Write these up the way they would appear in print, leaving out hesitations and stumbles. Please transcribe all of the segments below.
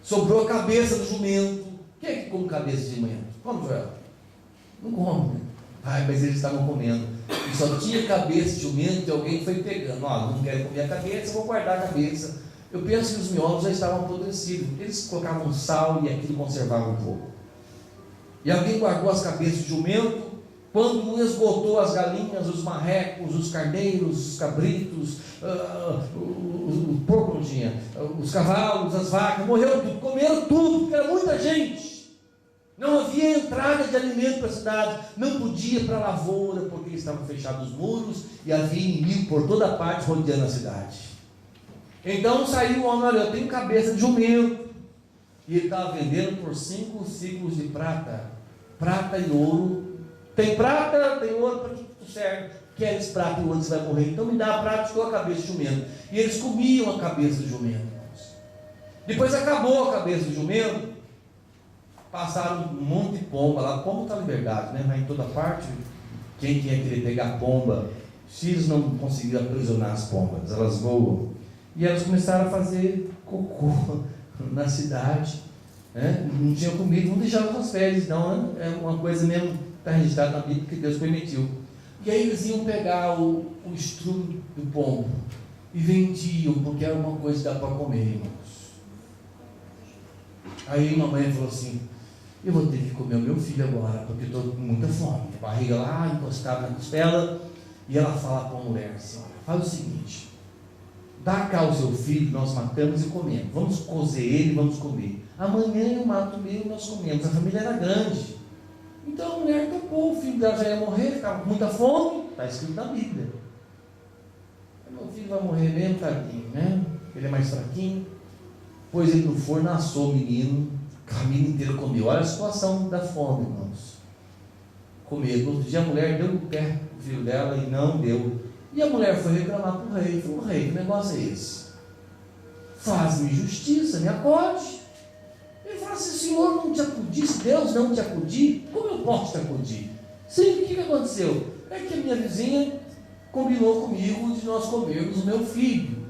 sobrou a cabeça do jumento. Quem é que come cabeça de jumento? Come, Joel? Não come. Ai, mas eles estavam comendo. E só tinha cabeça de jumento e alguém foi pegando. Ó, não quero comer a cabeça, vou guardar a cabeça. Eu penso que os miolos já estavam apodrecidos. Eles colocavam sal e aquilo conservava um pouco. E alguém guardou as cabeças de jumento. Quando esgotou as galinhas, os marrecos, os carneiros, os cabritos, o porco não tinha, os cavalos, as vacas, morreram tudo, comeram tudo, porque era muita gente. Não havia entrada de alimento para a cidade, não podia ir para a lavoura, porque estavam fechados os muros, e havia inimigo por toda parte rodeando a cidade. Então saiu o homem, olha, eu tenho cabeça de jumento, e ele estava vendendo por 5 ciclos de prata e ouro. Tem prata, tem ouro, para que tu serve? Queres prata e ouro, você vai morrer. Então me dá a prata e a cabeça de jumento. E eles comiam a cabeça do jumento. Depois acabou a cabeça do jumento. Passaram um monte de pomba lá. Pomba está liberdade, né? Vai em toda parte. Quem ia querer pegar pomba? Os filhos não conseguiram aprisionar as pombas. Elas voam. E elas começaram a fazer cocô na cidade. Né? Não tinham comida, não deixavam as fezes. Não, é uma coisa mesmo. Está registrado na Bíblia que Deus permitiu. E aí eles iam pegar o estrume do pombo e vendiam, porque era uma coisa que dá para comer, irmãos. Aí uma mãe falou assim: eu vou ter que comer o meu filho agora, porque estou com muita fome. A barriga lá encostada na costela. E ela fala para a mulher assim: olha, faz o seguinte, dá cá o seu filho, nós matamos e comemos. Vamos cozer ele, vamos comer. Amanhã eu mato o meu e nós comemos. A família era grande. Então a mulher topou, o filho dela já ia morrer, ficava com muita fome, está escrito na Bíblia. Meu filho vai morrer mesmo, tadinho, né? Ele é mais fraquinho. Pôs ele no forno, assou o menino, a família inteira comeu. Olha a situação da fome, irmãos. Comer. No outro dia a mulher deu o pé o filho dela e não deu. E a mulher foi reclamar para o rei. Falou: rei, que negócio é esse? Faz-me justiça, me acode. Ele fala: se o Senhor não te acudir, se Deus não te acudir, como eu posso te acudir? Sim, o que aconteceu? É que a minha vizinha combinou comigo de nós comermos o meu filho.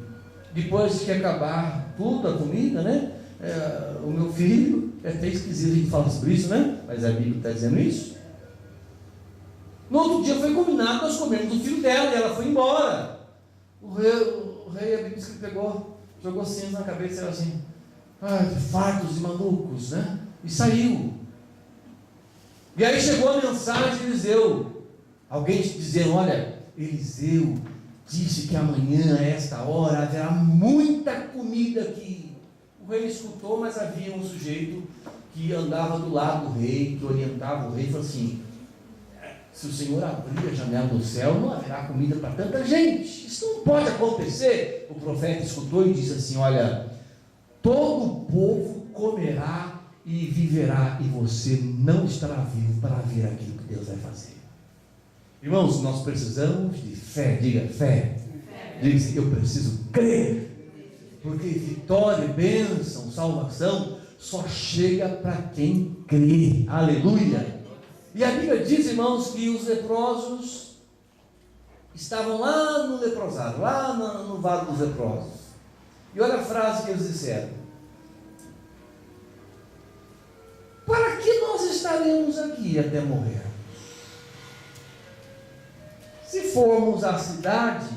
Depois que acabar tudo a comida, né? O meu filho, é até esquisito a gente falar sobre isso, né? Mas a Bíblia está dizendo isso. No outro dia foi combinado nós comermos o filho dela e ela foi embora. O rei, a Bíblia diz que pegou, jogou cinza na cabeça e era assim: ai, fartos e malucos, né? E saiu. E aí chegou a mensagem de Eliseu. Alguém dizendo: olha, Eliseu disse que amanhã, a esta hora, haverá muita comida aqui. O rei escutou, mas havia um sujeito que andava do lado do rei, que orientava o rei, e falou assim: se o Senhor abrir a janela do céu, não haverá comida para tanta gente. Isso não pode acontecer. O profeta escutou e disse assim: olha, todo o povo comerá e viverá, e você não estará vivo para ver aquilo que Deus vai fazer. Irmãos, nós precisamos de fé. Diga fé. Diga assim: eu preciso crer. Porque vitória, bênção, salvação só chega para quem crê. Aleluia. E a Bíblia diz, irmãos, que os leprosos estavam lá no leprosado, lá no vale dos leprosos. E olha a frase que eles disseram: para que nós estaremos aqui até morrer? Se formos à cidade,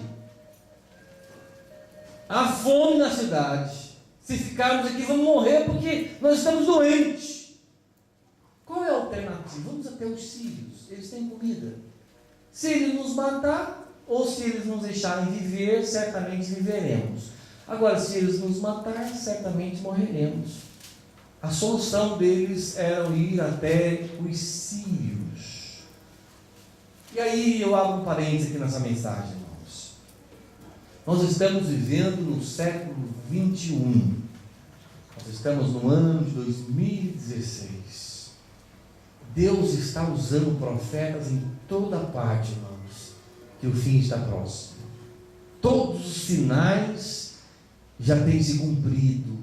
há fome na cidade. Se ficarmos aqui, vamos morrer porque nós estamos doentes. Qual é a alternativa? Vamos até os sírios, eles têm comida. Se eles nos matar, ou se eles nos deixarem viver, certamente viveremos. Agora, se eles nos matar, certamente morreremos. A solução deles era ir até os sírios. E aí eu abro um parênteses aqui nessa mensagem, irmãos. Nós estamos vivendo no século 21. Nós estamos no ano de 2016. Deus está usando profetas em toda parte, irmãos, que o fim está próximo. Todos os sinais já têm se cumprido.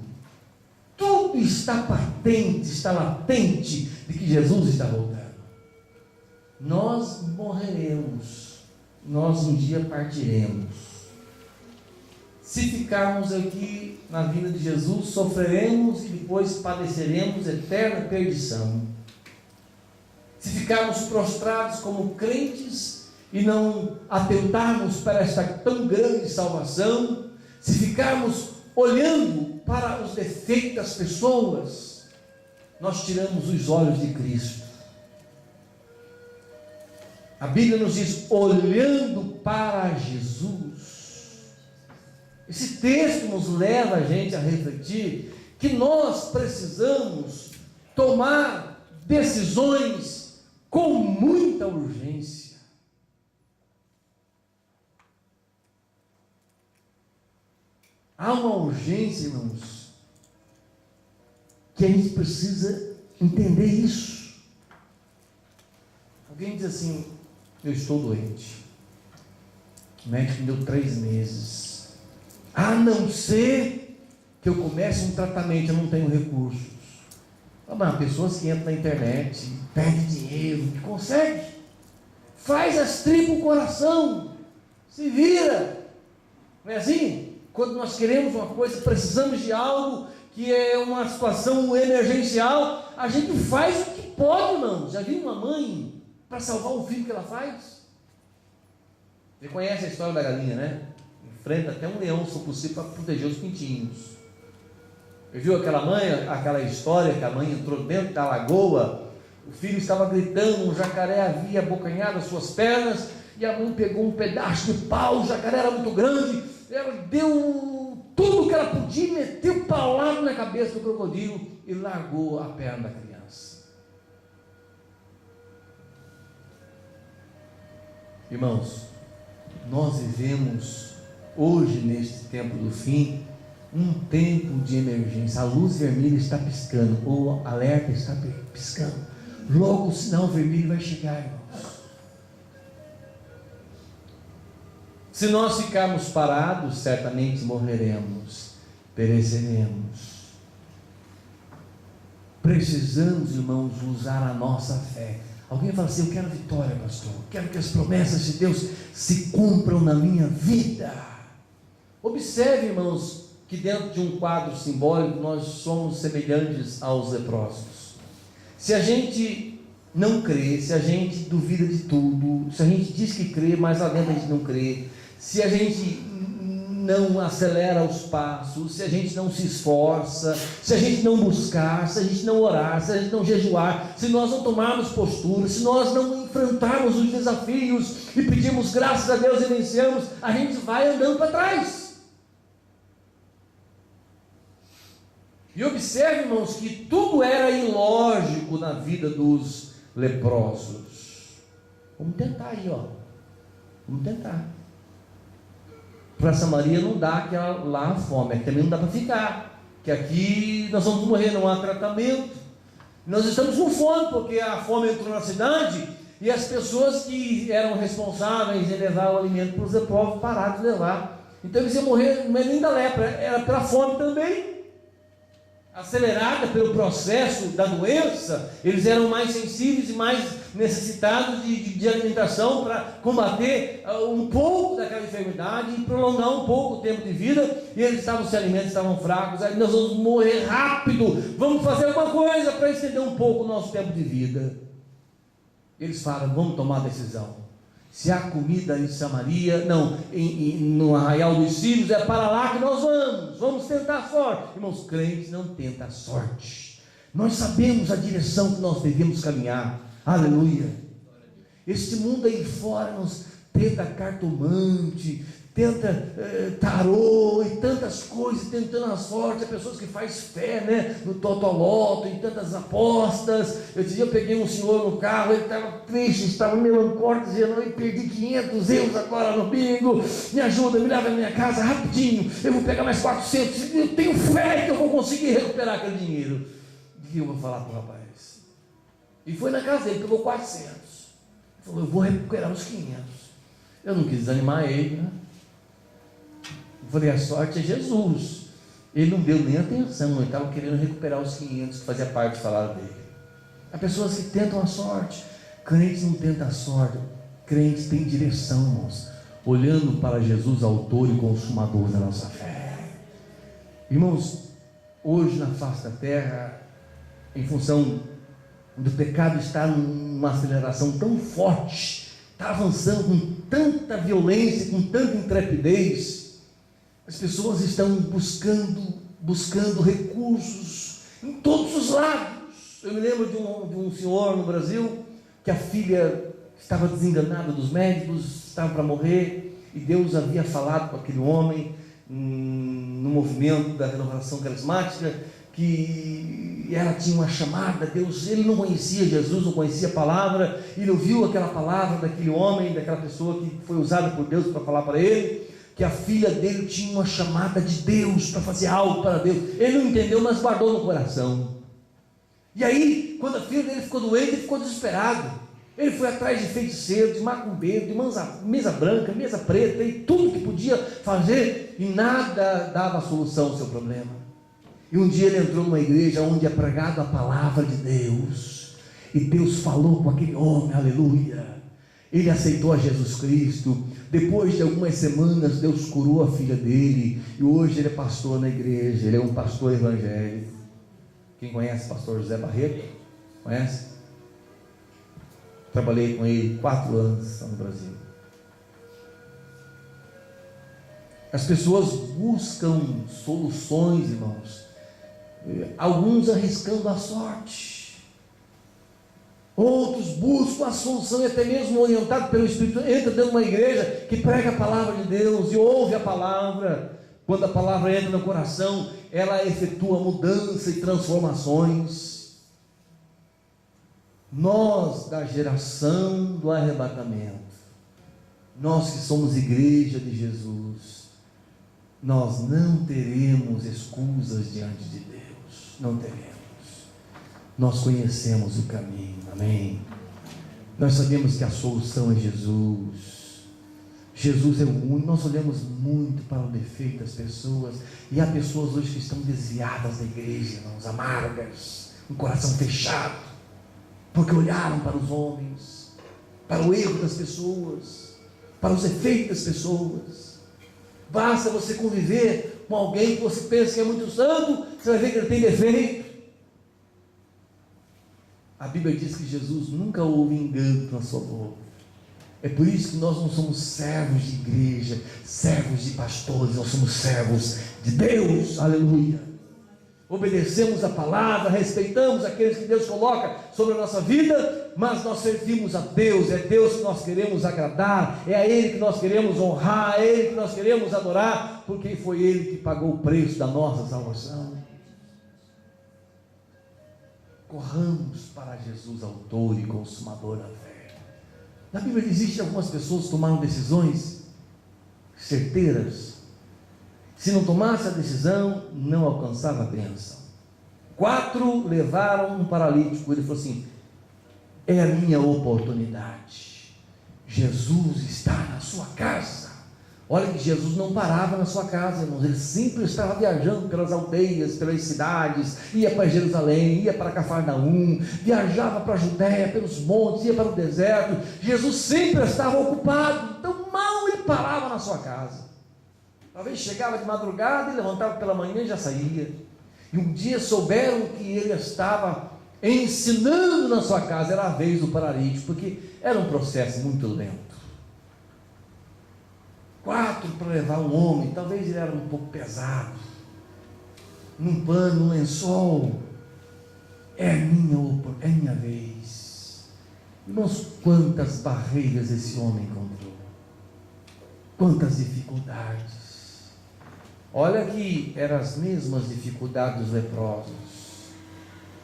Tudo está patente, está latente de que Jesus está voltando. Nós morreremos, nós um dia partiremos. Se ficarmos aqui na vinda de Jesus, sofreremos e depois padeceremos eterna perdição. Se ficarmos prostrados como crentes e não atentarmos para esta tão grande salvação, se ficarmos olhando para os defeitos das pessoas, nós tiramos os olhos de Cristo. A Bíblia nos diz, olhando para Jesus. Esse texto nos leva a gente a refletir que nós precisamos tomar decisões com muita urgência. Há uma urgência, irmãos, que a gente precisa entender isso. Alguém diz assim, eu estou doente, o médico me deu 3 meses, a não ser que eu comece um tratamento, eu não tenho recursos. Mas pessoas que entram na internet, perdem dinheiro, consegue, faz as tripas o coração, se vira, não é assim? Quando nós queremos uma coisa, precisamos de algo que é uma situação emergencial, a gente faz o que pode, irmãos. Já viu uma mãe para salvar o filho que ela faz? Você conhece a história da galinha, né? Enfrenta até um leão, se possível, para proteger os pintinhos. Você viu aquela mãe, aquela história que a mãe entrou dentro da lagoa, o filho estava gritando, um jacaré havia abocanhado as suas pernas, e a mãe pegou um pedaço de pau, o jacaré era muito grande, ela deu tudo que ela podia, meteu o paulado na cabeça do crocodilo e largou a perna da criança. Irmãos, nós vivemos hoje, neste tempo do fim, um tempo de emergência. A luz vermelha está piscando, o alerta está piscando, logo o sinal vermelho vai chegar, irmãos. Se nós ficarmos parados, certamente morreremos, pereceremos. Precisamos, irmãos, usar a nossa fé. Alguém fala assim, eu quero vitória, pastor, quero que as promessas de Deus se cumpram na minha vida. Observe, irmãos, que dentro de um quadro simbólico nós somos semelhantes aos leprosos. Se a gente não crê, se a gente duvida de tudo, se a gente diz que crê, mas lá dentro a gente não crê, se a gente não acelera os passos, se a gente não se esforça, se a gente não buscar, se a gente não orar, se a gente não jejuar, se nós não tomarmos postura, se nós não enfrentarmos os desafios e pedirmos graças a Deus e vencemos, a gente vai andando para trás. E observe, irmãos, que tudo era ilógico na vida dos leprosos. Vamos tentar aí, ó. Vamos tentar. Para Samaria não dá aquela lá a fome, aqui também não dá para ficar, que aqui nós vamos morrer, não há tratamento. Nós estamos com fome, porque a fome entrou na cidade, e as pessoas que eram responsáveis em levar o alimento para os leprosos pararam de levar. Então eles iam morrer, não é nem da lepra, era pela fome também. Acelerada pelo processo da doença, eles eram mais sensíveis e mais necessitados de alimentação para combater um pouco daquela enfermidade e prolongar um pouco o tempo de vida, e eles estavam se alimentando, estavam fracos, aí nós vamos morrer rápido, vamos fazer alguma coisa para estender um pouco o nosso tempo de vida. Eles falam, vamos tomar a decisão. Se há comida em Samaria, não, no arraial dos Sírios, é para lá que nós vamos tentar a sorte. Irmãos, crentes não tentam a sorte, nós sabemos a direção que nós devemos caminhar, aleluia. Este mundo aí fora nos tenta cartomante, tenta tarô e tantas coisas, tentando a sorte. Há pessoas que fazem fé, né, no totoloto, em tantas apostas. Esse dia eu peguei um senhor no carro, ele estava triste, estava melancólico, dizendo, eu perdi 500 euros agora no bingo, me ajuda, me leva na minha casa rapidinho, eu vou pegar mais 400, eu tenho fé que eu vou conseguir recuperar aquele dinheiro. O que eu vou falar para o rapaz? E foi na casa dele, pegou 400, ele falou, eu vou recuperar os 500. Eu não quis desanimar ele, né? Eu falei, a sorte é Jesus. Ele não deu nem atenção, ele estava querendo recuperar os 500 que fazia parte do salário dele. Há pessoas que tentam a sorte. Crentes não tentam a sorte, crentes têm direção, irmãos. olhando para Jesus, autor e consumador da nossa fé. Irmãos, hoje na face da terra, em função do pecado estar numa aceleração tão forte, está avançando com tanta violência, com tanta intrepidez, as pessoas estão buscando recursos em todos os lados. Eu me lembro de um senhor no Brasil, que a filha estava desenganada dos médicos, estava para morrer, e Deus havia falado com aquele homem, no movimento da renovação carismática, que ela tinha uma chamada. Deus, ele não conhecia Jesus, não conhecia a palavra, ele ouviu aquela palavra daquele homem, daquela pessoa que foi usada por Deus para falar para ele, que a filha dele tinha uma chamada de Deus para fazer algo para Deus. Ele não entendeu, mas guardou no coração. E aí, quando a filha dele ficou doente, ele ficou desesperado. Ele foi atrás de feiticeiro, de macumbeiro, de mesa branca, mesa preta, e tudo que podia fazer, e nada dava solução ao seu problema. E um dia ele entrou numa igreja onde é pregado a palavra de Deus, e Deus falou com aquele homem, aleluia. Ele aceitou a Jesus Cristo. Depois de algumas semanas, Deus curou a filha dele, e hoje ele é pastor na igreja, ele é um pastor evangélico. Quem conhece o pastor José Barreto? Conhece? Trabalhei com ele 4 anos no Brasil. As pessoas buscam soluções, irmãos, alguns arriscando a sorte, outros buscam a solução, e até mesmo orientado pelo Espírito, entra dentro de uma igreja que prega a palavra de Deus e ouve a palavra. Quando a palavra entra no coração, ela efetua mudança e transformações. Nós, da geração do arrebatamento, nós que somos igreja de Jesus, nós não teremos escusas diante de Deus, não teremos. Nós conhecemos o caminho, amém? Nós sabemos que a solução é Jesus. Jesus é o único. Nós olhamos muito para o defeito das pessoas, e há pessoas hoje que estão desviadas da igreja, irmãos, amargas, um coração fechado, porque olharam para os homens, para o erro das pessoas, para os efeitos das pessoas. Basta você conviver com alguém que você pensa que é muito santo, você vai ver que ele tem defeito. A Bíblia diz que Jesus nunca houve engano na sua boca. É por isso que nós não somos servos de igreja, servos de pastores, nós somos servos de Deus, aleluia. Obedecemos a palavra, respeitamos aqueles que Deus coloca sobre a nossa vida, mas nós servimos a Deus, é Deus que nós queremos agradar, é a Ele que nós queremos honrar, é Ele que nós queremos adorar, porque foi Ele que pagou o preço da nossa salvação. Corramos para Jesus, autor e consumador da fé. Na Bíblia existe algumas pessoas que tomaram decisões certeiras. Se não tomasse a decisão, não alcançava a bênção. 4 levaram um paralítico. Ele falou assim: é a minha oportunidade. Jesus está na sua casa. Olha que Jesus não parava na sua casa, irmãos. Ele sempre estava viajando pelas aldeias, pelas cidades. Ia para Jerusalém, ia para Cafarnaum, viajava para a Judéia, pelos montes, ia para o deserto. Jesus sempre estava ocupado. Então mal ele parava na sua casa. Talvez chegava de madrugada e levantava pela manhã e já saía. E um dia souberam que ele estava ensinando na sua casa. Era a vez do paralítico, porque era um processo muito lento. 4 para levar um homem, talvez ele era um pouco pesado, num pano, num lençol. É minha vez. Irmãos, quantas barreiras esse homem encontrou, quantas dificuldades. Olha que eram as mesmas dificuldades dos leprosos.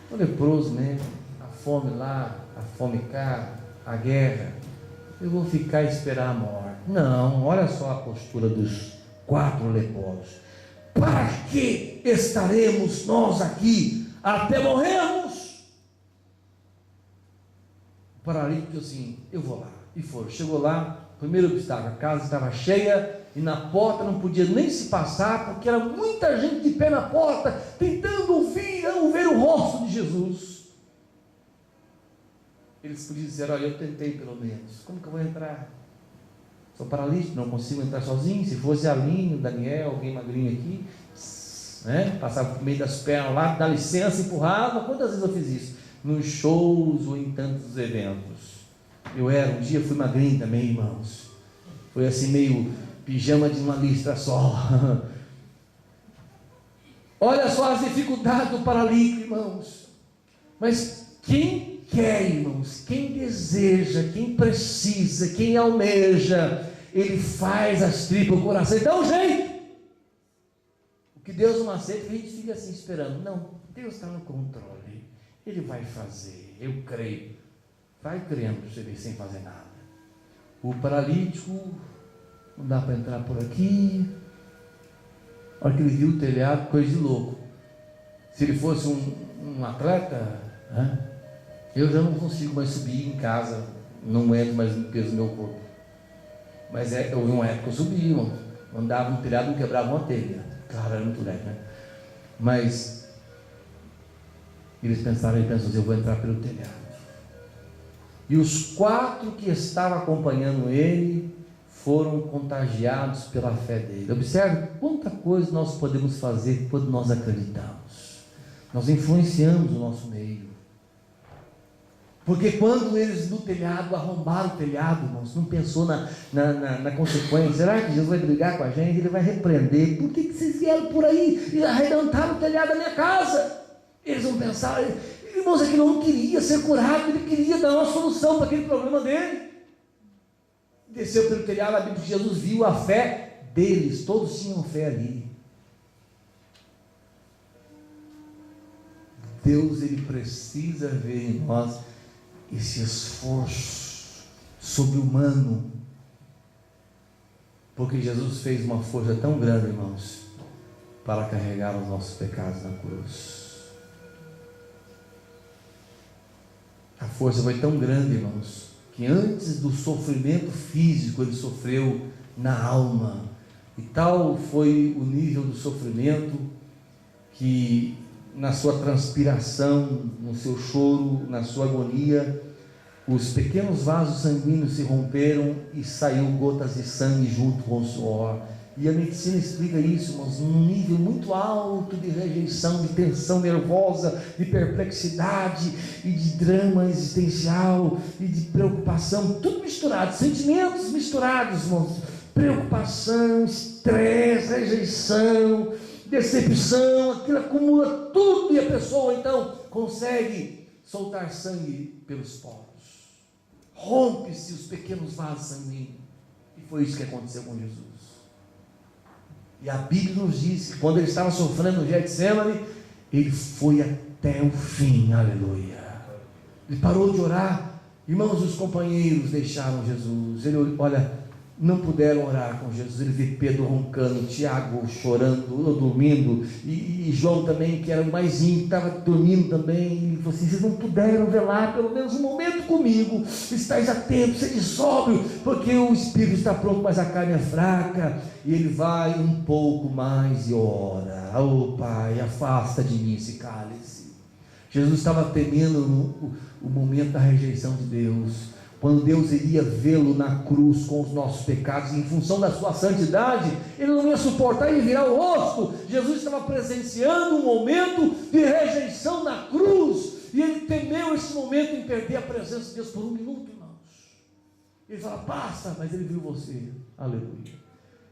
O leproso mesmo, a fome lá, a fome cá, a guerra. Eu vou ficar e esperar a morte. Não, olha só a postura dos 4 leprosos. Para que estaremos nós aqui até morrermos? O paralítico disse assim: eu vou lá. E foi, chegou lá, primeiro obstáculo, a casa estava cheia, e na porta não podia nem se passar, porque era muita gente de pé na porta, tentando ouvir o rosto de Jesus. Eles podiam dizer: olha, eu tentei pelo menos, como que eu vou entrar? Estou paralítico, não consigo entrar sozinho. Se fosse a Aline, o Daniel, alguém magrinho aqui, né? Passava por meio das pernas lá, dá licença, empurrava. Quantas vezes eu fiz isso? Nos shows ou em tantos eventos. Um dia fui magrinho também, irmãos. Foi assim meio pijama de uma listra só. Olha só as dificuldades do paralítico, irmãos. Mas quem quer, irmãos, quem deseja, quem precisa, quem almeja, ele faz as tripas, o coração, ele dá um jeito. O que Deus não aceita, a gente fica assim esperando. Não, Deus está no controle, Ele vai fazer, eu creio. Vai crendo, você vê, sem fazer nada. O paralítico, não dá para entrar por aqui. A hora que ele viu o telhado, coisa de louco. Se ele fosse um atleta, né? Eu já não consigo mais subir em casa, não entro mais no peso do meu corpo. Mas houve uma época que eu subi, irmão. Andava no telhado, não quebrava uma telha. Claro, era muito leve, né? Mas ele pensou assim, eu vou entrar pelo telhado. E os 4 que estavam acompanhando ele foram contagiados pela fé dele. Observe quanta coisa nós podemos fazer quando nós acreditamos. Nós influenciamos o nosso meio. Porque quando eles no telhado, arrombaram o telhado, irmãos, não pensou na consequência. Será que Jesus vai brigar com a gente? Ele vai repreender. Por que vocês vieram por aí e arrebentaram o telhado da minha casa? Eles vão pensar, irmãos, aquele homem queria ser curado, ele queria dar uma solução para aquele problema dele. Desceu pelo telhado, a Bíblia diz que Jesus viu a fé deles, todos tinham fé ali. Deus, ele precisa ver em nós esse esforço sobre-humano, porque Jesus fez uma força tão grande, irmãos, para carregar os nossos pecados na cruz. A força foi tão grande, irmãos, que antes do sofrimento físico, ele sofreu na alma, e tal foi o nível do sofrimento, que na sua transpiração, no seu choro, na sua agonia, os pequenos vasos sanguíneos se romperam e saiu gotas de sangue junto com o suor. E a medicina explica isso, mas num nível muito alto de rejeição, de tensão nervosa, de perplexidade e de drama existencial e de preocupação, tudo misturado, sentimentos misturados, irmãos. Preocupação, estresse, rejeição, decepção, aquilo acumula tudo e a pessoa então consegue soltar sangue pelos poros. Rompe-se os pequenos vasos sanguíneos. E foi isso que aconteceu com Jesus. E a Bíblia nos diz que quando ele estava sofrendo no Getsemane, ele foi até o fim, aleluia. Ele parou de orar. Irmãos, os companheiros deixaram Jesus. Ele, olha, não puderam orar com Jesus. Ele vê Pedro roncando, Tiago chorando, ou dormindo, e João também, que era o mais íntimo, estava dormindo também. Ele falou assim: vocês não puderam velar pelo menos um momento comigo, estáis atentos, sede sóbrio, porque o espírito está pronto, mas a carne é fraca. E ele vai um pouco mais e ora: oh Pai, afasta de mim esse cálice. Jesus estava temendo o momento da rejeição de Deus, quando Deus iria vê-lo na cruz com os nossos pecados, em função da sua santidade, ele não ia suportar e virar o rosto. Jesus estava presenciando um momento de rejeição na cruz, e ele temeu esse momento em perder a presença de Deus por um minuto, irmãos. Ele fala: basta, mas ele viu você, aleluia.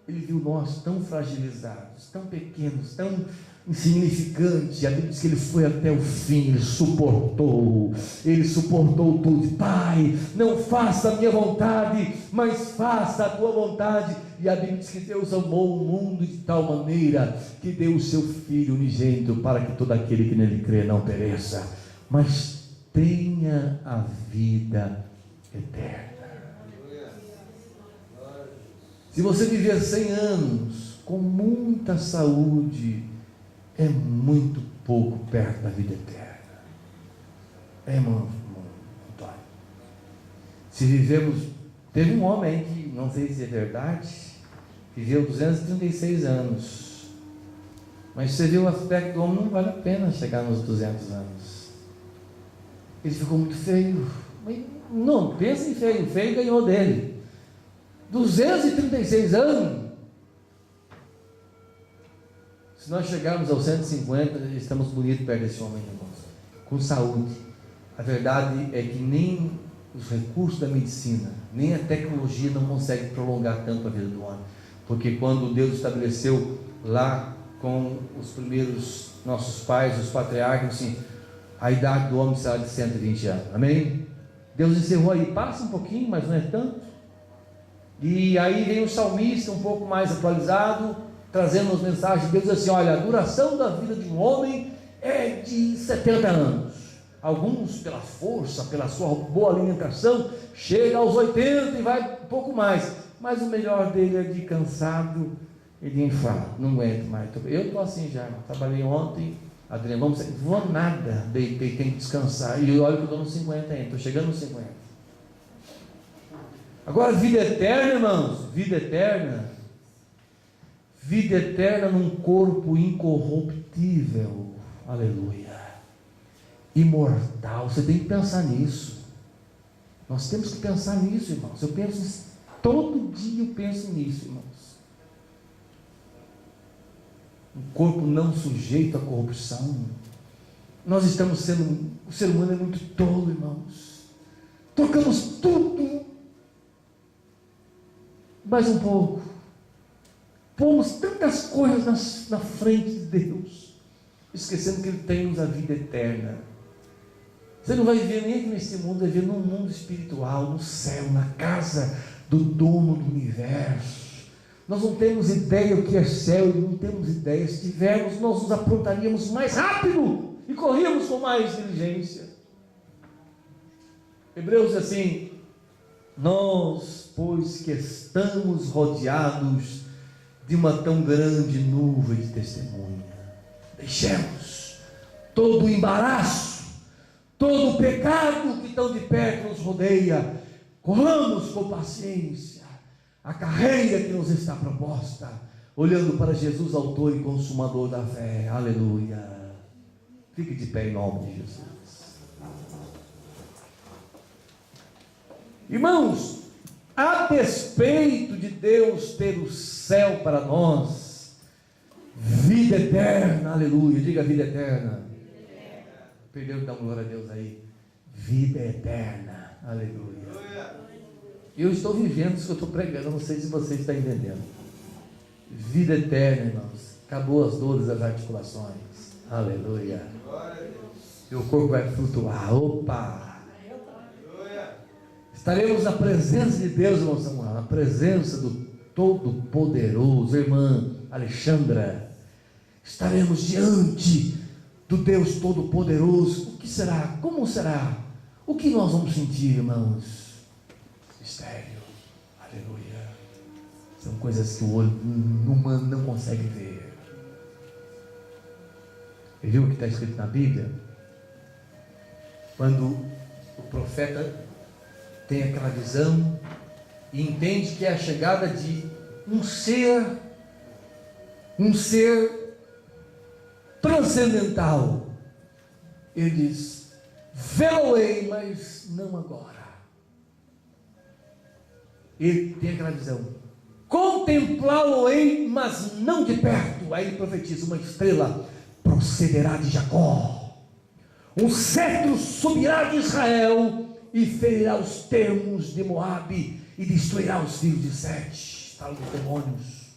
Ele viu nós tão fragilizados, tão pequenos, tão insignificantes. A Bíblia diz que ele foi até o fim, ele suportou tudo. Pai, não faça a minha vontade, mas faça a tua vontade. E a Bíblia diz que Deus amou o mundo de tal maneira que deu o seu Filho unigênito, para que todo aquele que nele crê não pereça, mas tenha a vida eterna. Se você viver 100 anos com muita saúde, é muito pouco perto da vida eterna. É, irmão Antônio. Se vivemos... Teve um homem que, não sei se é verdade, viveu 236 anos. Mas você vê o aspecto do homem, não vale a pena chegar nos 200 anos. Ele ficou muito feio. Não, pensa em feio. O feio ganhou dele. 236 anos. Se nós chegarmos aos 150, estamos bonitos perto desse homem, irmãos, com saúde. A verdade é que nem os recursos da medicina, nem a tecnologia não conseguem prolongar tanto a vida do homem. Porque quando Deus estabeleceu lá com os primeiros nossos pais, os patriarcas, assim, a idade do homem será de 120 anos. Amém? Deus encerrou aí, passa um pouquinho, mas não é tanto. E aí vem o salmista um pouco mais atualizado, trazendo as mensagens de Deus assim: olha, a duração da vida de um homem é de 70 anos. Alguns, pela força, pela sua boa alimentação, chega aos 80 e vai um pouco mais. Mas o melhor dele é de cansado e de infarto. Não aguento mais. Eu estou assim já. Trabalhei ontem, Adriano, vou nada, deitei, tenho que descansar. E olha que eu estou nos 50 ainda, estou chegando nos 50. Agora, vida eterna, irmãos, vida eterna. Vida eterna num corpo incorruptível. Aleluia. Imortal. Você tem que pensar nisso. Nós temos que pensar nisso, irmãos. Eu penso nisso. Todo dia eu penso nisso, irmãos. Um corpo não sujeito à corrupção. Nós estamos sendo... O ser humano é muito tolo, irmãos. Trocamos tudo. Mais um pouco. Pomos tantas coisas na frente de Deus, esquecendo que Ele tem-nos a vida eterna. Você não vai viver nem aqui nesse mundo, vai viver num mundo espiritual, no céu, na casa do dono do universo. Nós não temos ideia o que é céu, e não temos ideia. Se tivermos, nós nos aprontaríamos mais rápido e corríamos com mais diligência. Hebreus diz assim: nós, pois que estamos rodeados de uma tão grande nuvem de testemunha, deixemos todo o embaraço, todo o pecado que tão de perto nos rodeia, corramos com paciência a carreira que nos está proposta, olhando para Jesus, autor e consumador da fé. Aleluia. Fique de pé em nome de Jesus. Irmãos, a despeito de Deus ter o céu para nós, vida eterna, aleluia, diga vida eterna. Perdeu, dá glória a Deus aí. Vida eterna, aleluia. Eu estou vivendo isso que eu estou pregando, não sei se você está entendendo. Vida eterna, irmãos. Acabou as dores das articulações, aleluia. Seu corpo vai flutuar, opa. Estaremos na presença de Deus, irmão Samuel, na presença do Todo-Poderoso, irmã Alexandra. Estaremos diante do Deus Todo-Poderoso. O que será? Como será? O que nós vamos sentir, irmãos? Mistério, aleluia. São coisas que o olho humano não consegue ver. E viu o que está escrito na Bíblia? Quando o profeta tem aquela visão e entende que é a chegada de um ser transcendental, ele diz: vê-lo-ei, mas não agora. Ele tem aquela visão: contemplá-lo-ei, mas não de perto. Aí ele profetiza: uma estrela procederá de Jacó, um cetro subirá de Israel e ferirá os termos de Moabe e destruirá os filhos de Sete. Fala dos demônios.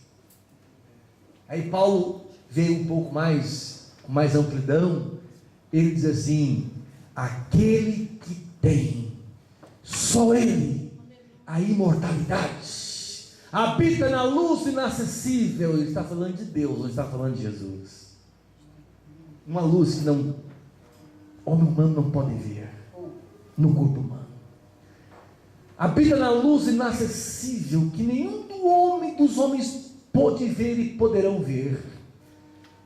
Aí Paulo veio um pouco mais, com mais amplidão. Ele diz assim: aquele que tem, só ele, a imortalidade, habita na luz inacessível. Ele está falando de Deus, não está falando de Jesus. Uma luz que não, homem humano não pode ver no corpo humano. Habita na luz inacessível, que nenhum dos homens pôde ver e poderão ver.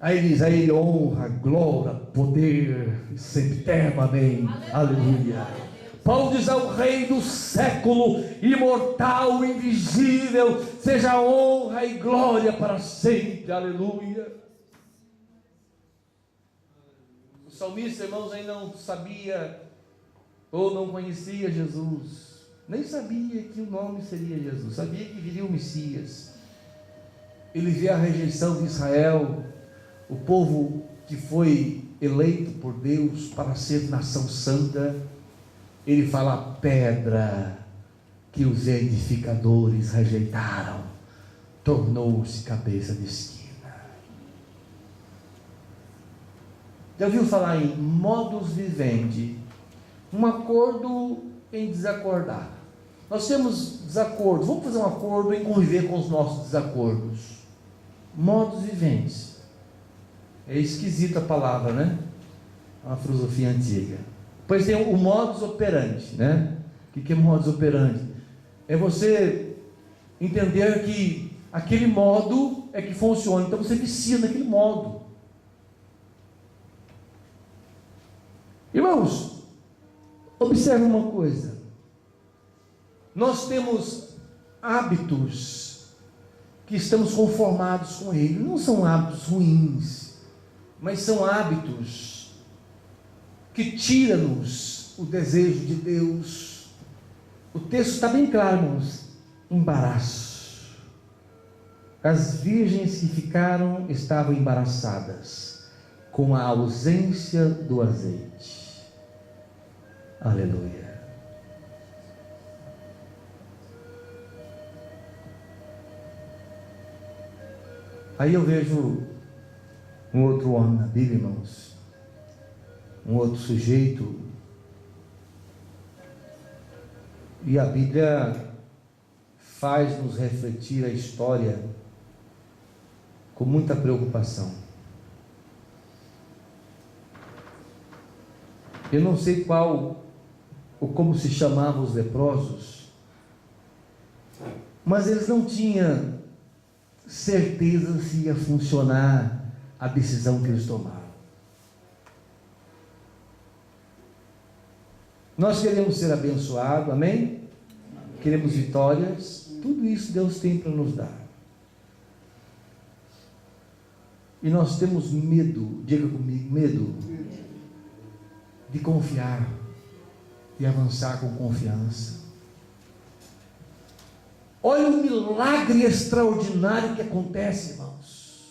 Aí ele diz: a ele honra, glória, poder, sempre eterno, amém. Aleluia. Paulo diz ao Rei do século, imortal, invisível, seja honra e glória para sempre, aleluia. O salmista, irmãos, ainda não sabia ou não conhecia Jesus, nem sabia que o nome seria Jesus, sabia que viria o Messias. Ele vê a rejeição de Israel, o povo que foi eleito por Deus para ser nação santa. Ele fala: a pedra que os edificadores rejeitaram tornou-se cabeça de esquina. Já ouviu falar em modus vivendi? Um acordo em desacordar. Nós temos desacordos, vamos fazer um acordo em conviver com os nossos desacordos. Modus vivendi. É esquisita a palavra, né? É uma filosofia antiga. Pois tem o modus operandi, né? O que é modus operandi? É você entender que aquele modo é que funciona, então você vicia naquele modo. Irmãos, observe uma coisa. Nós temos hábitos que estamos conformados com ele. Não são hábitos ruins, mas são hábitos que tiram-nos o desejo de Deus. O texto está bem claro, irmãos. Embaraço. As virgens que ficaram estavam embaraçadas com a ausência do azeite. Aleluia. Aí eu vejo um outro homem na Bíblia, irmãos, um outro sujeito, e a Bíblia faz-nos refletir a história com muita preocupação. Eu não sei qual ou como se chamavam os leprosos, mas eles não tinham certeza se ia funcionar a decisão que eles tomaram. Nós queremos ser abençoados, amém? Queremos vitórias, tudo isso Deus tem para nos dar. E nós temos medo, diga comigo, medo de confiar, de avançar com confiança. Olha o milagre extraordinário que acontece, irmãos.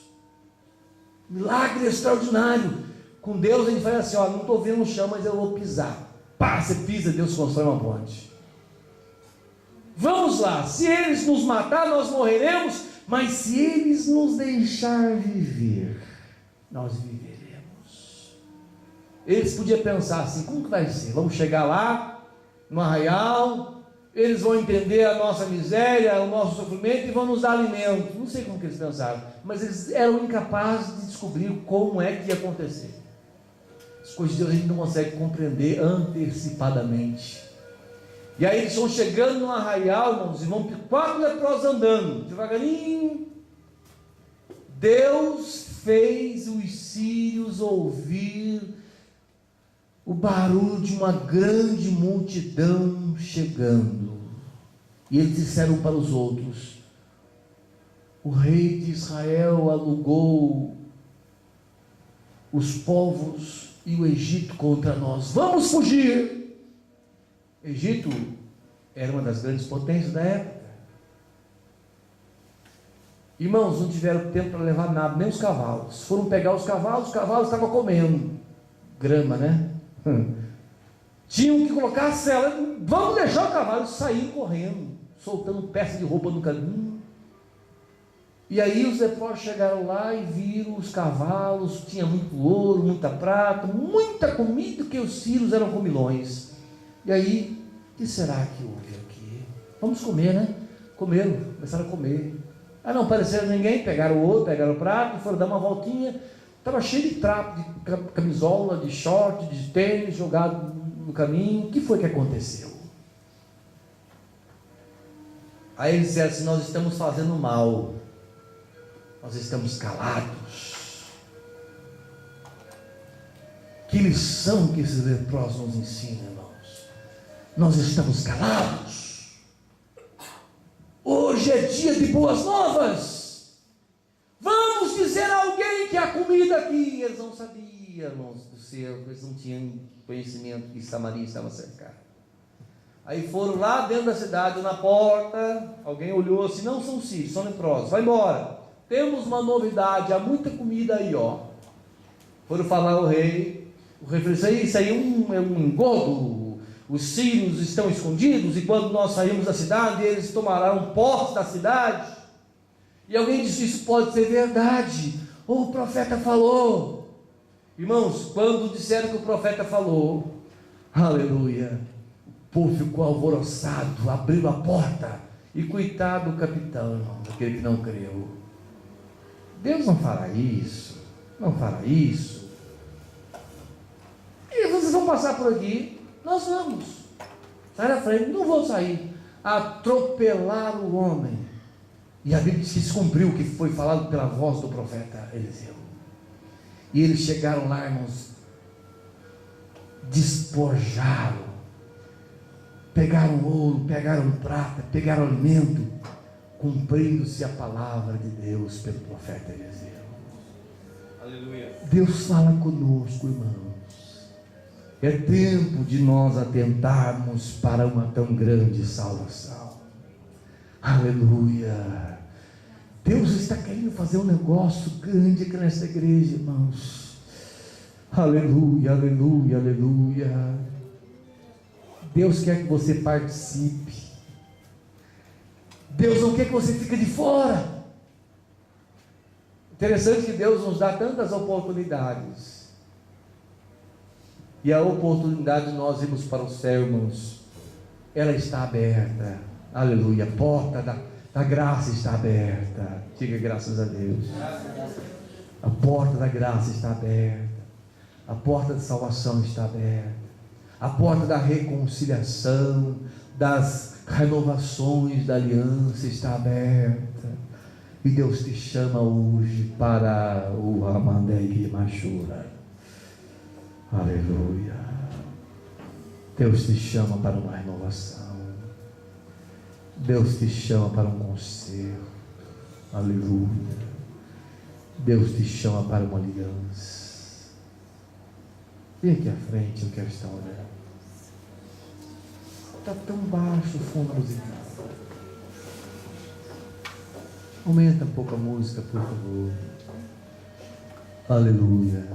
Milagre extraordinário. Com Deus a gente faz assim: ó, não estou vendo o chão, mas eu vou pisar. Pá, você pisa, Deus constrói uma ponte. Vamos lá, se eles nos matar, nós morreremos, mas se eles nos deixar viver, nós viveremos. Eles podiam pensar assim: como que vai ser? Vamos chegar lá, no arraial, eles vão entender a nossa miséria, o nosso sofrimento e vão nos dar alimento. Não sei como que eles pensaram, mas eles eram incapazes de descobrir como é que ia acontecer. As coisas de Deus a gente não consegue compreender antecipadamente. E aí eles vão chegando no arraial, irmãos, e vão 4 leprosos andando, devagarinho. Deus fez os sírios ouvir o barulho de uma grande multidão chegando. E eles disseram para os outros: o rei de Israel alugou os povos e o Egito contra nós. Vamos fugir! Egito era uma das grandes potências da época. Irmãos, não tiveram tempo para levar nada, nem os cavalos. Foram pegar os cavalos estavam comendo grama, né? Tinham que colocar a sela. Vamos deixar o cavalo sair correndo, soltando peça de roupa no caminho. E aí os leprosos chegaram lá e viram os cavalos. Tinha muito ouro, muita prata, muita comida, que os sírios eram comilões. E aí, o que será que houve aqui? Vamos comer, né? Comeram, começaram a comer. Ah, não apareceram ninguém, pegaram o ouro, pegaram o prato, foram dar uma voltinha. Estava cheio de trapo, de camisola, de short, de tênis jogado no caminho. O que foi que aconteceu? Aí eles disseram assim: nós estamos fazendo mal, nós estamos calados. Que lição que esses leprosos nos ensinam, irmãos. Nós estamos calados. Hoje é dia de boas novas. Vamos dizer a alguém que há comida aqui. Eles não sabiam, irmãos do céu, eles não tinham conhecimento que Samaria estava cercada. Aí foram lá dentro da cidade, na porta, alguém olhou assim, não são sírios, são leprosos, vai embora. Temos uma novidade, há muita comida aí, ó. Foram falar ao rei, o rei falou, isso aí é um engodo, os sírios estão escondidos, e quando nós saímos da cidade, eles tomarão posse da cidade. E alguém disse, isso pode ser verdade, o profeta falou. Irmãos, quando disseram que o profeta falou, aleluia, o povo ficou alvoroçado, abriu a porta, e coitado do capitão, irmão, daquele que não creu. Deus não fará isso, não fará isso. E vocês vão passar por aqui, nós vamos, sai da frente, não vou sair, atropelar o homem. E a Bíblia diz que se cumpriu o que foi falado pela voz do profeta Eliseu. E eles chegaram lá, irmãos, despojaram, pegaram ouro, pegaram prata, pegaram alimento, cumprindo-se a palavra de Deus pelo profeta Eliseu. Aleluia. Deus fala conosco, irmãos. É tempo de nós atentarmos para uma tão grande salvação. Aleluia. Deus está querendo fazer um negócio grande aqui nessa igreja, irmãos. Aleluia, aleluia, aleluia. Deus quer que você participe. Deus não quer que você fique de fora. Interessante que Deus nos dá tantas oportunidades. E a oportunidade de nós irmos para o céu, irmãos, ela está aberta. Aleluia. A porta da graça está aberta. Diga graças a Deus. A porta da graça está aberta. A porta da salvação está aberta. A porta da reconciliação, das renovações da aliança está aberta. E Deus te chama hoje para o Amandei Machura. Aleluia. Deus te chama para uma renovação. Deus te chama para um conselho. Aleluia. Deus te chama para uma aliança. Vem aqui à frente, eu quero estar orando. Está tão baixo o fundo musical. Aumenta um pouco a música, por favor. Aleluia.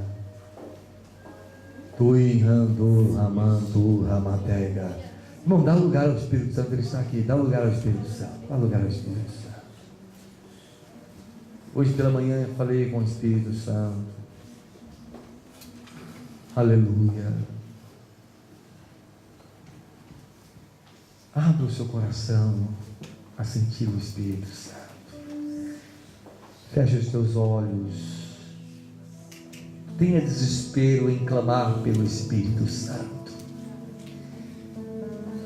Tuirando, ramantu, ramatega. Irmão, dá lugar ao Espírito Santo, ele está aqui. Dá lugar ao Espírito Santo. Dá lugar ao Espírito Santo. Hoje pela manhã eu falei com o Espírito Santo. Aleluia. Abra o seu coração a sentir o Espírito Santo. Feche os teus olhos. Tenha desespero em clamar pelo Espírito Santo.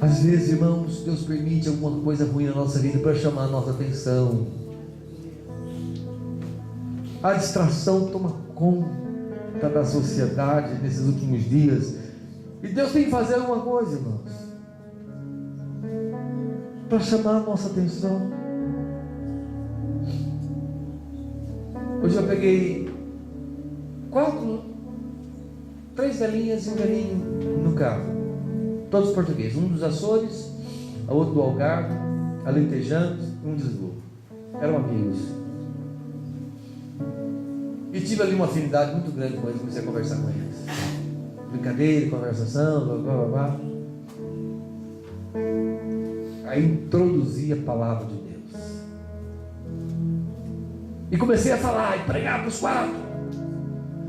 Às vezes, irmãos, Deus permite alguma coisa ruim na nossa vida para chamar a nossa atenção. A distração toma conta da sociedade nesses últimos dias. E Deus tem que fazer alguma coisa, irmãos, para chamar a nossa atenção. Hoje eu peguei 3 velhinhas e um velhinho no carro, todos portugueses, um dos Açores, a outro do Algarve, alentejanos, um de Lisboa. Eram amigos. E tive ali uma afinidade muito grande com eles, comecei a conversar com eles. Brincadeira, conversação, blá blá blá. Aí introduzi a palavra de Deus. E comecei a falar, e pregar para os 4.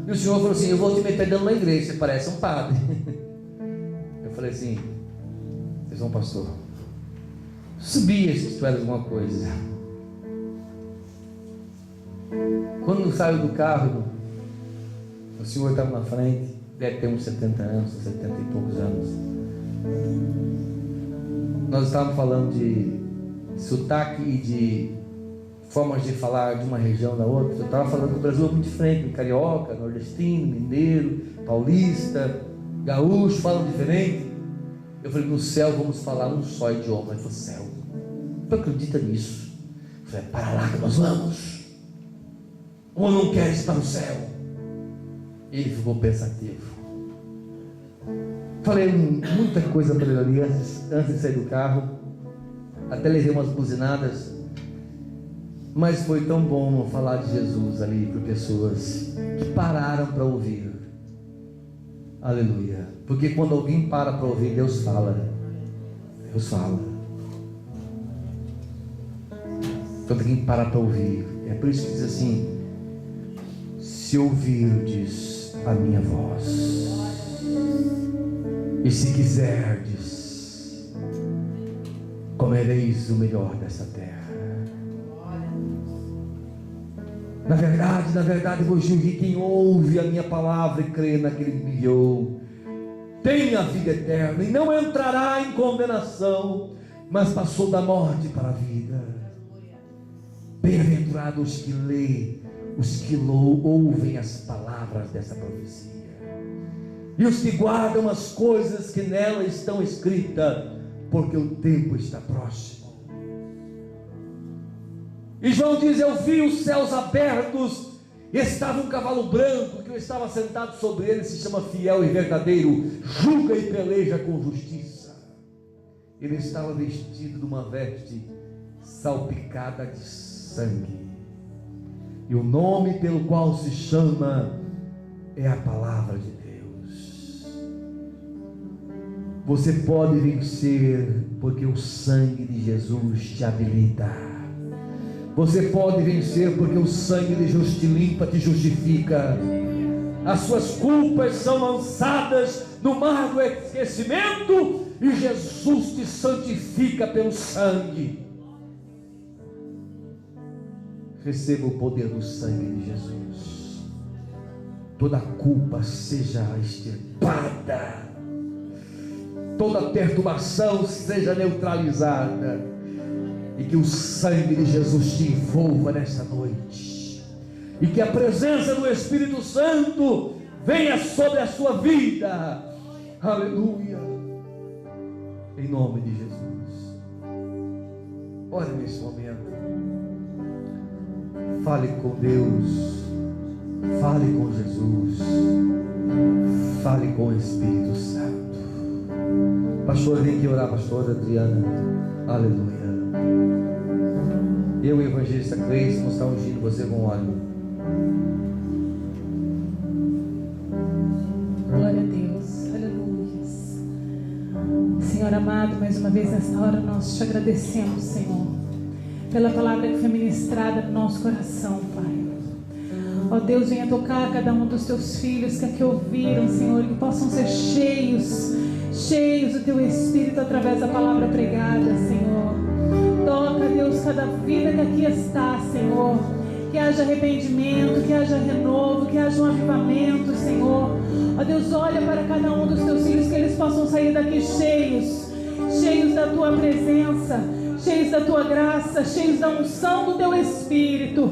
E o Senhor falou assim: eu vou te meter dentro de uma igreja, você parece um padre. Eu falei assim: vocês são um pastor. Subia se tu eras alguma coisa. Quando saiu do carro, o Senhor estava na frente, deve ter uns 70 anos, 70 e poucos anos. Nós estávamos falando de sotaque e de formas de falar de uma região da outra. Eu estava falando que o Brasil é muito diferente, carioca, nordestino, mineiro, paulista, gaúcho, falam diferente. Eu falei: no céu vamos falar um só idioma. Ele falou: céu, tu acredita nisso? Eu falei: para lá que nós vamos. Ou não queres para o céu? Ele ficou pensativo. Falei muita coisa para ele ali antes de sair do carro. Até levei umas buzinadas. Mas foi tão bom falar de Jesus ali para pessoas que pararam para ouvir. Aleluia. Porque quando alguém para ouvir, Deus fala. Deus fala. Quando alguém para ouvir. É por isso que diz assim: se ouvirdes a minha voz, e se quiserdes, comereis o melhor dessa terra. Na verdade vos digo que quem ouve a minha palavra e crê naquele que me enviou, tem a vida eterna e não entrará em condenação, mas passou da morte para a vida. Bem-aventurados os que lêem, os que ouvem as palavras dessa profecia, e os que guardam as coisas que nela estão escritas, porque o tempo está próximo. E João diz: eu vi os céus abertos, e estava um cavalo branco, que eu estava sentado sobre ele, se chama Fiel e Verdadeiro, julga e peleja com justiça. Ele estava vestido de uma veste salpicada de sangue, e o nome pelo qual se chama é a palavra de Deus. Você pode vencer, porque o sangue de Jesus te habilita. Você pode vencer, porque o sangue de Jesus te limpa, te justifica. As suas culpas são lançadas no mar do esquecimento, e Jesus te santifica pelo sangue. Receba o poder do sangue de Jesus. Toda culpa seja extirpada, toda perturbação seja neutralizada, e que o sangue de Jesus te envolva nesta noite, e que a presença do Espírito Santo venha sobre a sua vida. Aleluia, em nome de Jesus. Ore nesse momento, fale com Deus, fale com Jesus, fale com o Espírito Santo. Pastor, vem aqui orar, pastora Adriana. Aleluia. Eu e o evangelista Cleis vamos estar ungindo você com óleo. Glória a Deus, aleluia. Senhor amado, mais uma vez nesta hora nós te agradecemos, Senhor, pela palavra que foi ministrada no nosso coração, Pai. Ó Deus, venha tocar cada um dos teus filhos que aqui ouviram, Senhor, que possam ser cheios do teu Espírito através da palavra pregada, Senhor. Toca, Deus, cada vida que aqui está, Senhor. Que haja arrependimento, que haja renovo, que haja um avivamento, Senhor. Ó Deus, olha para cada um dos teus filhos, que eles possam sair daqui cheios da tua presença, cheios da tua graça, cheios da unção do teu Espírito.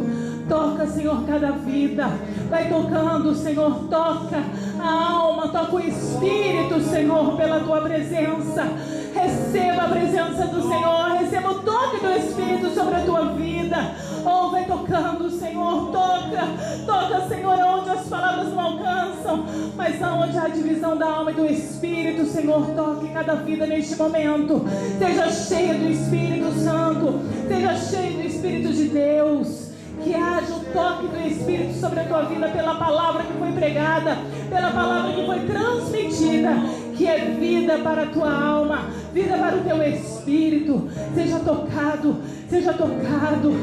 Toca, Senhor, cada vida. Vai tocando, Senhor, toca a alma, toca o Espírito, Senhor, pela tua presença. Receba a presença do Senhor, receba o toque do Espírito sobre a tua vida. Oh, vai tocando, Senhor, toca, Senhor, onde as palavras não alcançam, mas aonde há a divisão da alma e do Espírito, Senhor, toque cada vida neste momento. Seja cheia do Espírito Santo, seja cheia do Espírito de Deus. Que haja o toque do Espírito sobre a tua vida pela palavra que foi pregada, pela palavra que foi transmitida, que é vida para a tua alma, vida para o teu Espírito. Seja tocado,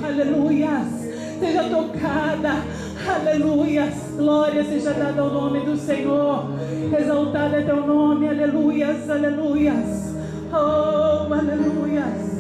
aleluias, seja tocada, aleluias. Glória seja dada ao nome do Senhor, exaltado é teu nome, aleluias, aleluias, oh, aleluias.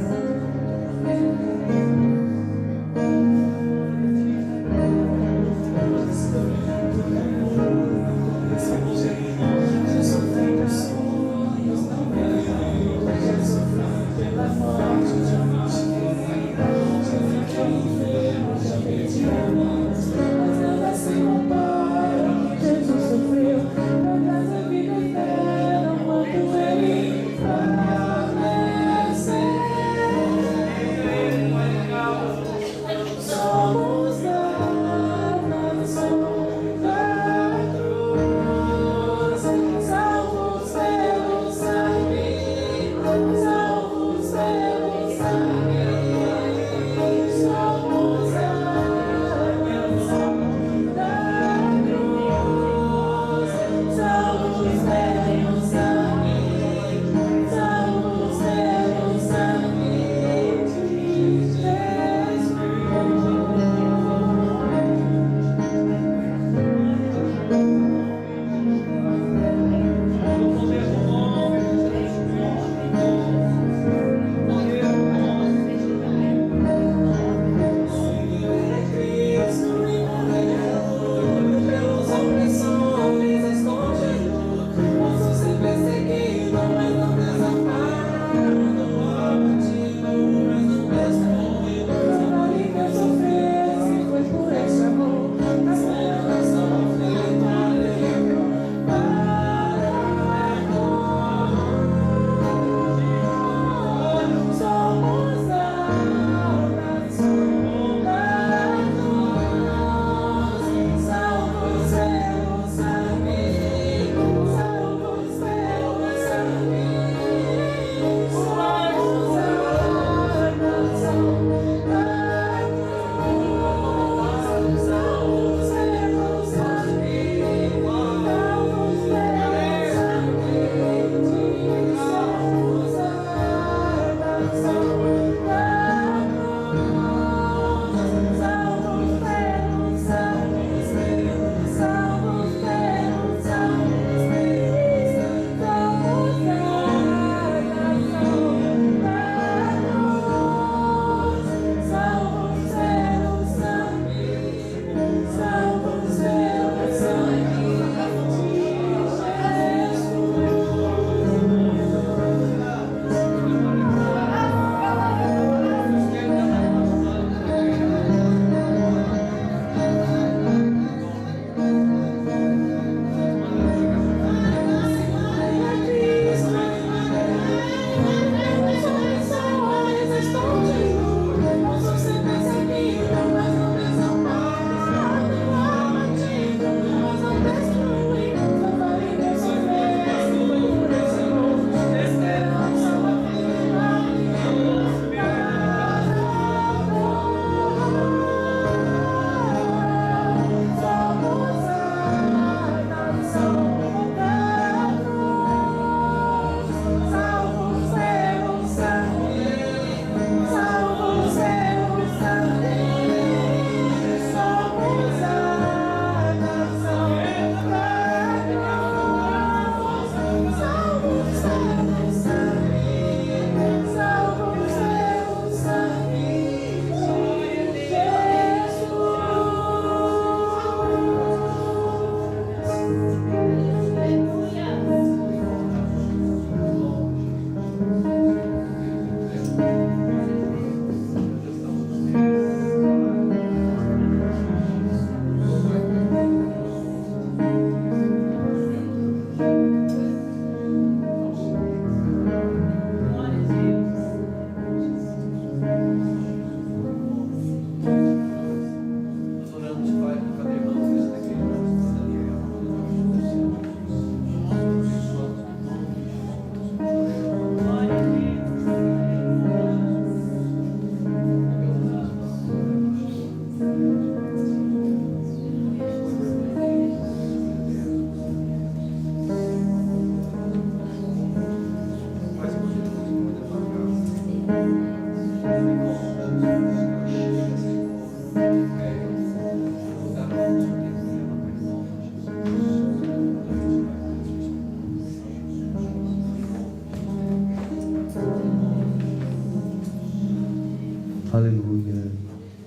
Aleluia.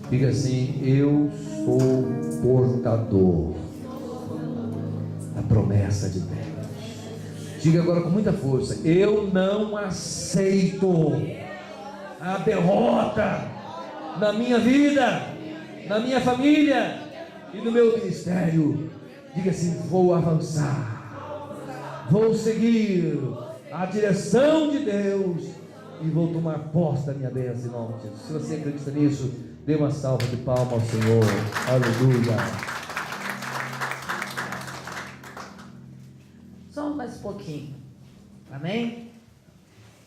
Diga assim: eu sou portador da promessa de Deus. Diga agora com muita força: eu não aceito a derrota na minha vida, na minha família e no meu ministério. Diga assim: vou avançar, vou seguir a direção de Deus e vou tomar posse da minha bênção em nome de Jesus. Se você acredita nisso, dê uma salva de palmas ao Senhor. Aleluia. Só mais um pouquinho. Amém?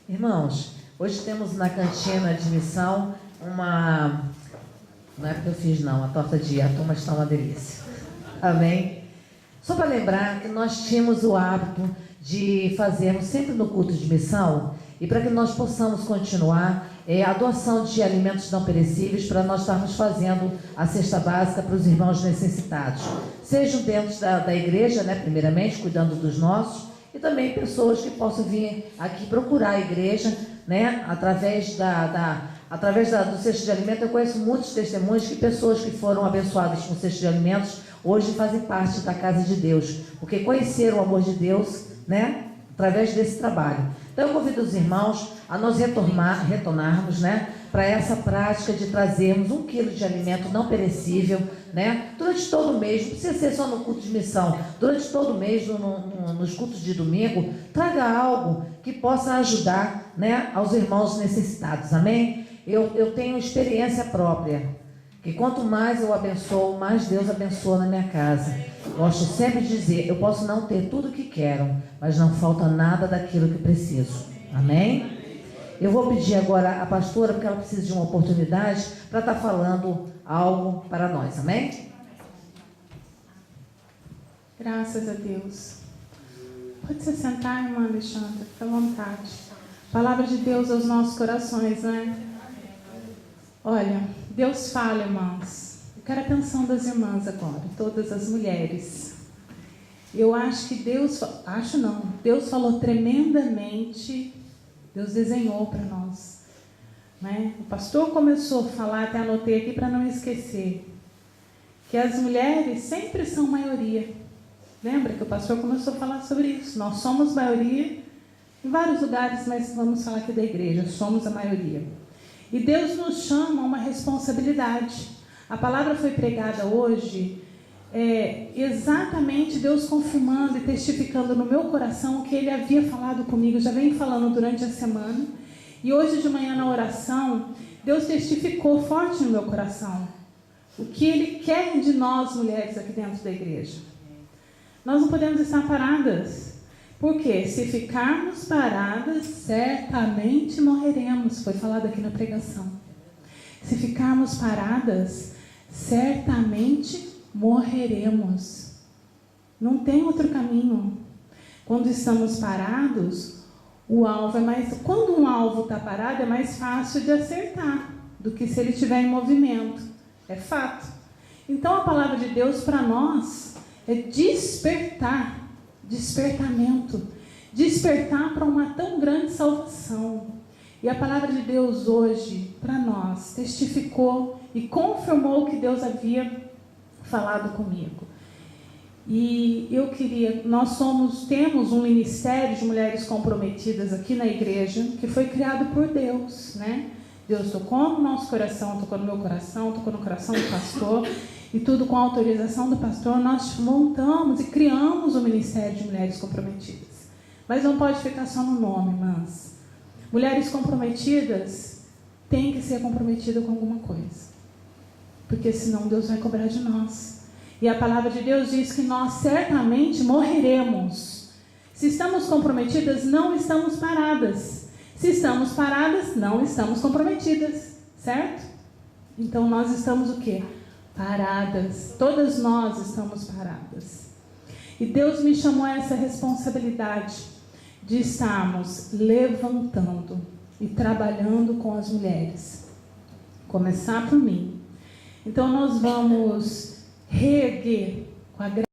Irmãos, hoje temos na cantina de missão não é porque eu fiz não, a torta de atum, mas está uma delícia. Amém? Só para lembrar que nós tínhamos o hábito de fazermos sempre no culto de missão, e para que nós possamos continuar, a doação de alimentos não perecíveis, para nós estarmos fazendo a cesta básica para os irmãos necessitados, sejam dentro da igreja, né, primeiramente, cuidando dos nossos, e também pessoas que possam vir aqui procurar a igreja, né, através do cesto de alimentos. Eu conheço muitos testemunhos que pessoas que foram abençoadas com cesto de alimentos hoje fazem parte da casa de Deus, porque conheceram o amor de Deus, né, através desse trabalho. Então eu convido os irmãos a nós retornarmos, né, para essa prática de trazermos 1 quilo de alimento não perecível, né, durante todo o mês. Não precisa ser só no culto de missão, durante todo o mês, nos cultos de domingo, traga algo que possa ajudar, né, aos irmãos necessitados. Amém? Eu tenho experiência própria, que quanto mais eu abençoo, mais Deus abençoa na minha casa. Gosto sempre de dizer: eu posso não ter tudo o que quero, mas não falta nada daquilo que preciso. Amém? Eu vou pedir agora à pastora, porque ela precisa de uma oportunidade para estar falando algo para nós. Amém? Graças a Deus. Pode se sentar, irmã Alexandra, fica à vontade. Palavra de Deus aos nossos corações, né? Olha, Deus fala, irmãos. Eu quero a atenção das irmãs agora, todas as mulheres. Eu acho que Deus falou tremendamente. Deus desenhou para nós, né? O pastor começou a falar, até anotei aqui para não esquecer, que as mulheres sempre são maioria. Lembra que o pastor começou a falar sobre isso? Nós somos maioria em vários lugares, mas vamos falar aqui da igreja, somos a maioria. E Deus nos chama a uma responsabilidade. A palavra foi pregada hoje, exatamente Deus confirmando e testificando no meu coração o que Ele havia falado comigo. Já vem falando durante a semana. E hoje de manhã na oração, Deus testificou forte no meu coração o que Ele quer de nós mulheres aqui dentro da igreja. Nós não podemos estar paradas. Porque se ficarmos paradas, certamente morreremos. Foi falado aqui na pregação. Se ficarmos paradas, certamente morreremos. Não tem outro caminho. Quando estamos parados, o alvo é mais... Quando um alvo está parado, é mais fácil de acertar do que se ele estiver em movimento. É fato. Então a palavra de Deus para nós é despertar. Despertamento. Despertar para uma tão grande salvação. E a palavra de Deus hoje, para nós, testificou e confirmou o que Deus havia falado comigo. E eu queria, temos um ministério de mulheres comprometidas aqui na igreja, que foi criado por Deus, né? Deus tocou no nosso coração, tocou no meu coração, tocou no coração do pastor, e tudo com a autorização do pastor, nós montamos e criamos o Ministério de Mulheres Comprometidas. Mas não pode ficar só no nome, irmãs. Mulheres comprometidas têm que ser comprometidas com alguma coisa, porque senão Deus vai cobrar de nós. E a palavra de Deus diz que nós certamente morreremos. Se estamos comprometidas, não estamos paradas. Se estamos paradas, não estamos comprometidas, certo? Então nós estamos o quê? Paradas. Todas nós estamos paradas. E Deus me chamou a essa responsabilidade de estarmos levantando e trabalhando com as mulheres. Começar por mim. Então nós vamos reerguer com a graça